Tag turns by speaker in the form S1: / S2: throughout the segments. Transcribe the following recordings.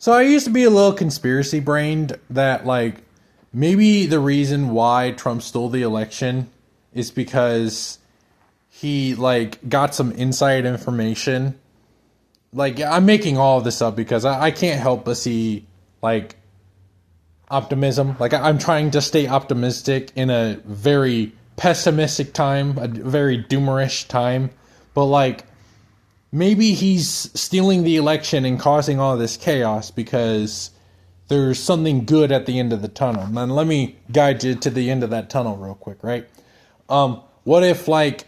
S1: So I used to be a little conspiracy brained that, like, maybe the reason why Trump stole the election is because he, like, got some inside information. Like, I'm making all of this up because I can't help but see, like, optimism. Like, I'm trying to stay optimistic in a very pessimistic time, a very doomerish time. But, like, maybe he's stealing the election and causing all this chaos because there's something good at the end of the tunnel. And let me guide you to the end of that tunnel real quick, right? What if, like,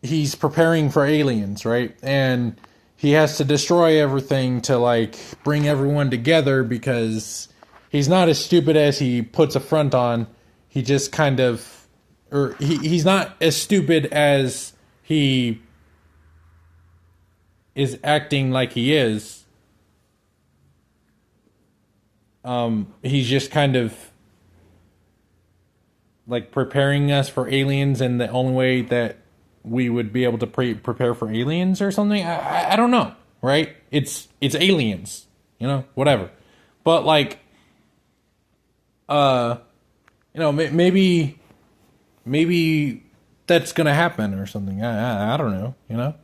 S1: he's preparing for aliens, right? And he has to destroy everything to, like, bring everyone together because he's not as stupid as he puts a front on. He just kind of, or he's not as stupid as he is acting like he is. He's just kind of, like, preparing us for aliens, and the only way that we would be able to prepare for aliens or something. I don't know, right? It's aliens, you know, whatever. But, like, you know, maybe that's gonna happen or something. I don't know, you know.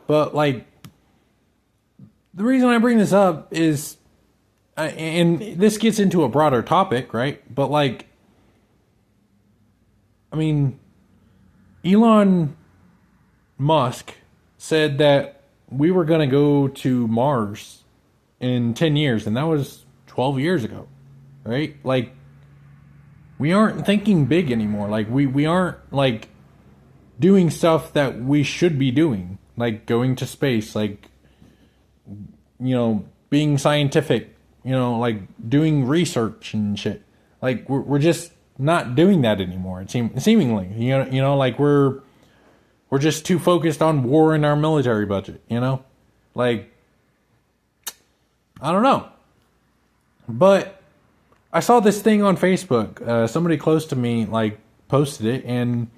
S1: But, like, the reason I bring this up is, and this gets into a broader topic, right? But, like, I mean, Elon Musk said that we were going to go to Mars in 10 years, and that was 12 years ago, right? Like, we aren't thinking big anymore. Like, we aren't, like, doing stuff that we should be doing, like going to space, like, you know, being scientific, you know, like doing research and shit. Like, we're just not doing that anymore. Seemingly, you know, like we're just too focused on war and our military budget, you know? Like, I don't know. But I saw this thing on Facebook. Somebody close to me, like, posted it, and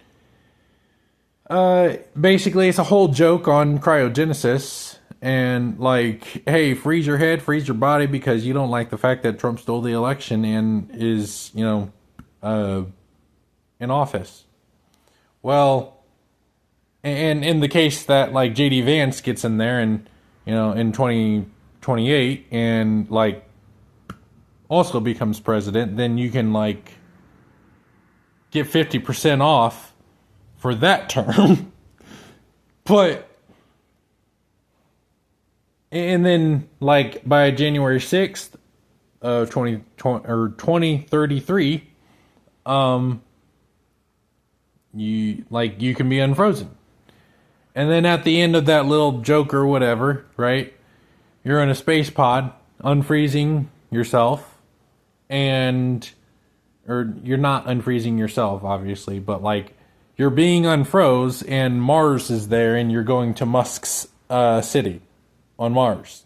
S1: basically it's a whole joke on cryogenesis, and, like, hey, freeze your head, freeze your body, because you don't like the fact that Trump stole the election and is, you know, in office. Well, and in the case that, like, J.D. Vance gets in there and, you know, in 2028 and, like, also becomes president, then you can, like, get 50% off for that term. But, and then, like, by January 6th of 2033, you can be unfrozen. And then at the end of that little joke or whatever, right, you're in a space pod, unfreezing yourself, or you're not unfreezing yourself, obviously, but, like, you're being unfroze, and Mars is there, and you're going to Musk's city on Mars.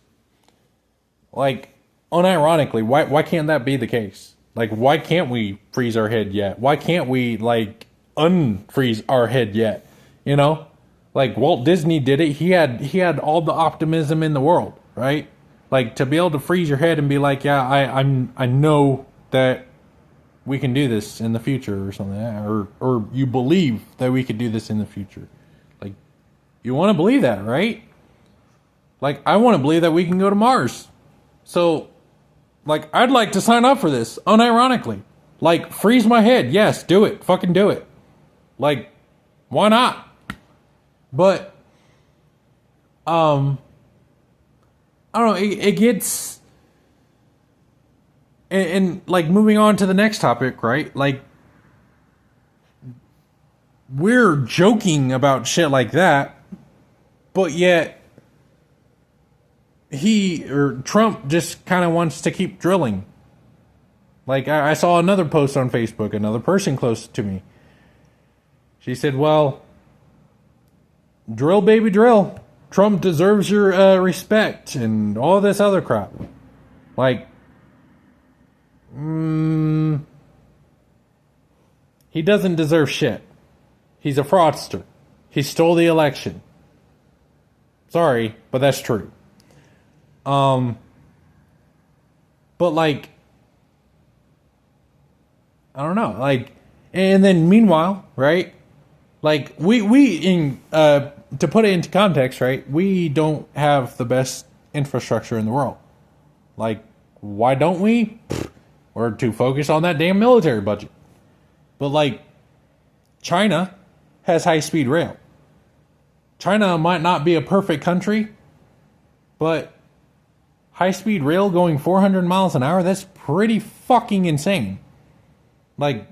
S1: Like, unironically, why can't that be the case? Like, why can't we freeze our head yet? Why can't we, like, unfreeze our head yet? You know? Like, Walt Disney did it. He had all the optimism in the world, right? Like, to be able to freeze your head and be like, yeah, I know that we can do this in the future or something, or you believe that we could do this in the future. Like, you want to believe that, right? Like, I want to believe that we can go to Mars. So, like, I'd like to sign up for this, unironically. Like, freeze my head. Yes, do it. Fucking do it. Like, why not? But, I don't know, it gets, and, like, moving on to the next topic, right? Like, we're joking about shit like that, but yet, Trump just kind of wants to keep drilling. Like, I saw another post on Facebook, another person close to me. She said, well, drill, baby, drill. Trump deserves your respect and all this other crap. Like, he doesn't deserve shit. He's a fraudster. He stole the election. Sorry, but that's true. But like, I don't know. Like, and then meanwhile, right? Like we in to put it into context, right? We don't have the best infrastructure in the world. Like, why don't we? We're too focused on that damn military budget. But like, China has high-speed rail. China might not be a perfect country, but high-speed rail going 400 miles an hour, that's pretty fucking insane. Like,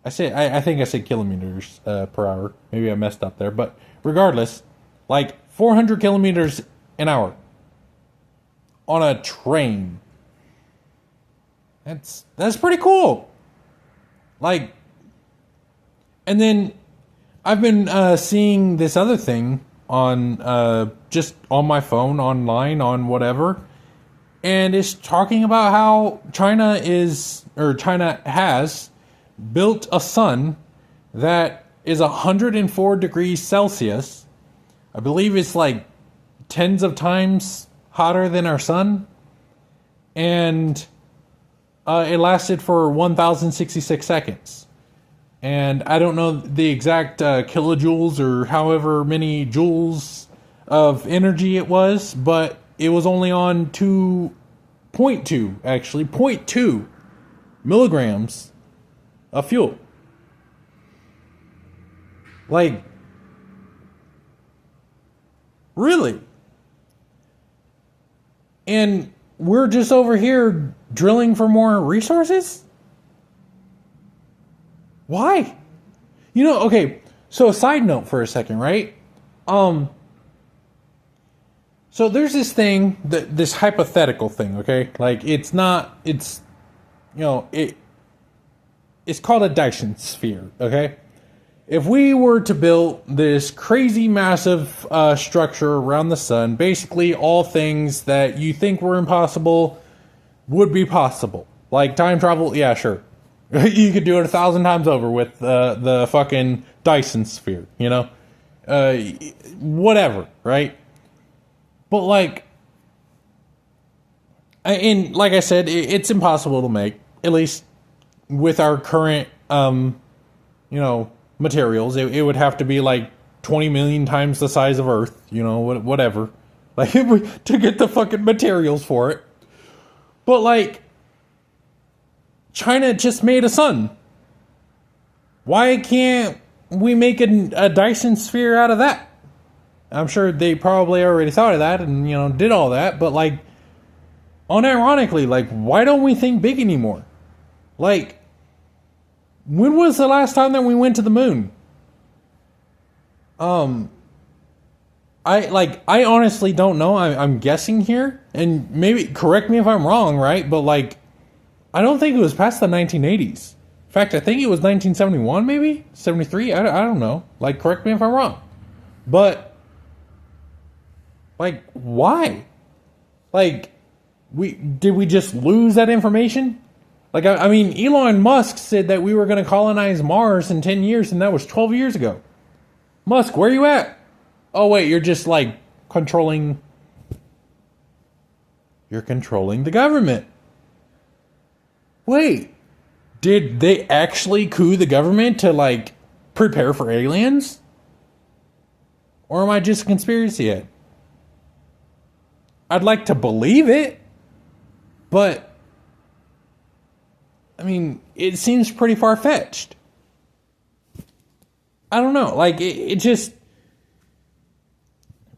S1: I think I said kilometers per hour. Maybe I messed up there. But regardless, like 400 kilometers an hour on a train. That's pretty cool. Like, and then I've been seeing this other thing on just on my phone, online, on whatever, and it's talking about how China has built a sun that is 104 degrees Celsius. I believe it's like tens of times hotter than our sun, and it lasted for 1,066 seconds. And I don't know the exact kilojoules or however many joules of energy it was, but it was only on 0.2 milligrams of fuel. Like, really? And we're just over here drilling for more resources? Why? You know, okay, so a side note for a second, right? So there's this thing, this hypothetical thing, okay? Like, it's called a Dyson sphere, okay? If we were to build this crazy massive structure around the sun, basically all things that you think were impossible would be possible. Like time travel, yeah, sure. You could do it 1,000 times over with the fucking Dyson sphere, you know? Whatever, right? But like, and like I said, it's impossible to make, at least with our current, materials. It would have to be like 20 million times the size of Earth, whatever. Like, to get the fucking materials for it. But like, China just made a sun. Why can't we make a Dyson sphere out of that? I'm sure they probably already thought of that and, did all that. But like, unironically, like, why don't we think big anymore? Like, when was the last time that we went to the moon? I honestly don't know. I'm guessing here, and maybe correct me if I'm wrong, right? But like, I don't think it was past the 1980s. In fact, I think it was 1971, maybe 73. I don't know. Like, correct me if I'm wrong. But like, why? Like, did we just lose that information? Like, I mean, Elon Musk said that we were going to colonize Mars in 10 years, and that was 12 years ago. Musk, where you at? Oh, wait, you're just, like, controlling... You're controlling the government. Wait, did they actually coup the government to, like, prepare for aliens? Or am I just a conspiracy head? I'd like to believe it, but... I mean, it seems pretty far-fetched. I don't know. Like, it just...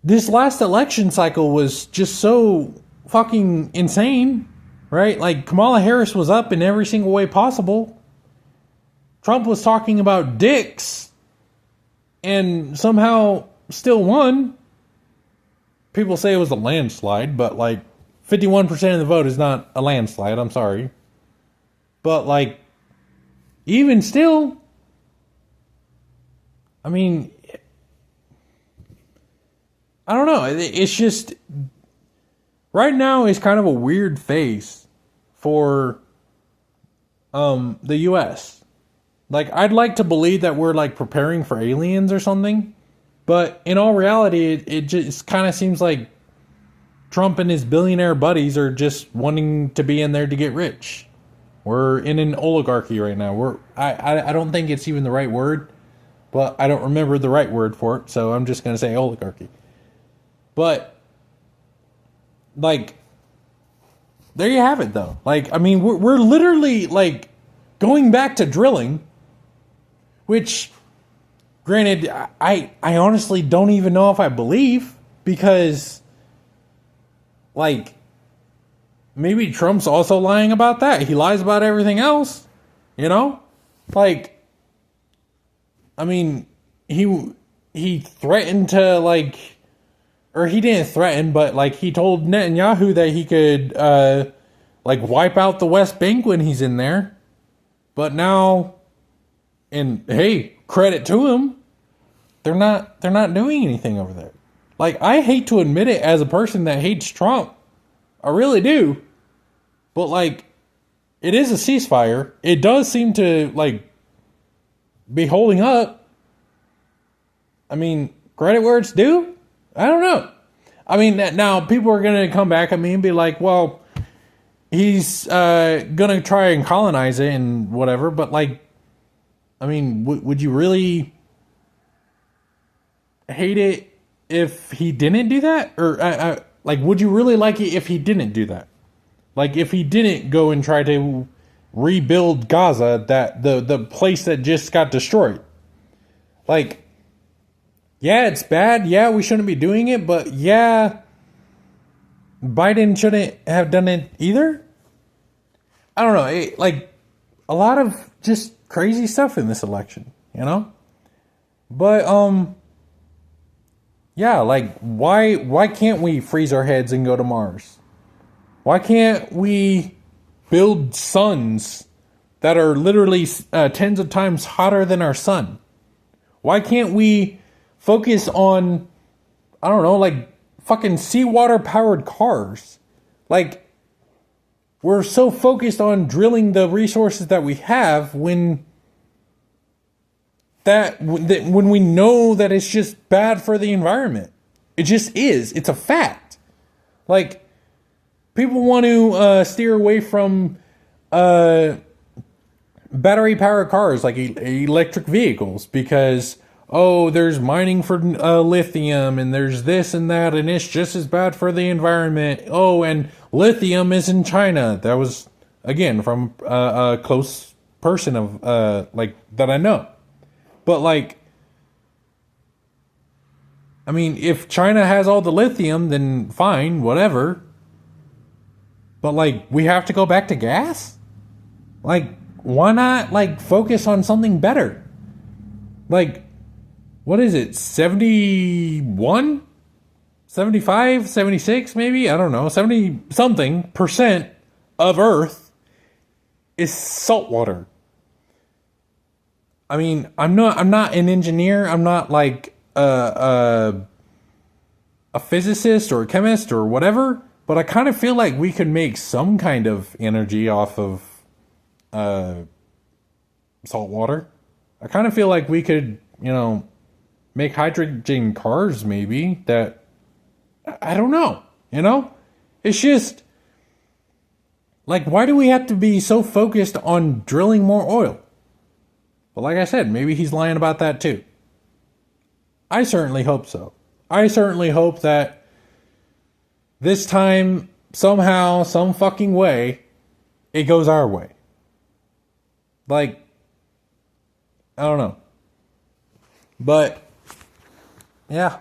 S1: This last election cycle was just so fucking insane, right? Like, Kamala Harris was up in every single way possible. Trump was talking about dicks and somehow still won. People say it was a landslide, but, like, 51% of the vote is not a landslide. I'm sorry. But, like, even still, I mean, I don't know. It's just, right now is kind of a weird phase for the U.S. Like, I'd like to believe that we're, like, preparing for aliens or something. But in all reality, it just kind of seems like Trump and his billionaire buddies are just wanting to be in there to get rich. We're in an oligarchy right now. I don't think it's even the right word, but I don't remember the right word for it, so I'm just going to say oligarchy. But, like, there you have it, though. Like, I mean, we're literally, like, going back to drilling, which, granted, I honestly don't even know if I believe, because, like, maybe Trump's also lying about that. He lies about everything else, you know? Like, I mean, he threatened to, like, or he didn't threaten, but, like, he told Netanyahu that he could, like, wipe out the West Bank when he's in there. But now, and hey, credit to him, they're not doing anything over there. Like, I hate to admit it as a person that hates Trump. I really do. But, like, it is a ceasefire. It does seem to, like, be holding up. I mean, credit where it's due? I don't know. I mean, now people are going to come back at me and be like, well, he's going to try and colonize it and whatever. But, like, I mean, would you really hate it if he didn't do that? Or, like, would you really like it if he didn't do that? Like, if he didn't go and try to rebuild Gaza, that the place that just got destroyed. Like, yeah, it's bad. Yeah, we shouldn't be doing it. But, yeah, Biden shouldn't have done it either. I don't know. Like, a lot of just crazy stuff in this election, you know? But, yeah, like, why can't we freeze our heads and go to Mars? Why can't we build suns that are literally tens of times hotter than our sun? Why can't we focus on, I don't know, like, fucking seawater powered cars? Like, we're so focused on drilling the resources that we have when we know that it's just bad for the environment. It just is. It's a fact. Like, people want to steer away from battery powered cars, like electric vehicles, because, oh, there's mining for lithium, and there's this and that, and it's just as bad for the environment. Oh, and lithium is in China. That was, again, from a close person of like that I know. But, like, I mean, if China has all the lithium, then fine, whatever. But, like, we have to go back to gas? Like, why not, like, focus on something better? Like, what is it, 71? 75? 76 maybe? I don't know. 70-something% of Earth is salt water. I mean, I'm not an engineer. I'm not, like, a physicist or a chemist or whatever. But I kind of feel like we could make some kind of energy off of salt water. I kind of feel like we could, you know, make hydrogen cars maybe that, I don't know, you know? It's just, like, why do we have to be so focused on drilling more oil? But like I said, maybe he's lying about that too. I certainly hope so. I certainly hope that this time, somehow, some fucking way, it goes our way. Like, I don't know. But, yeah.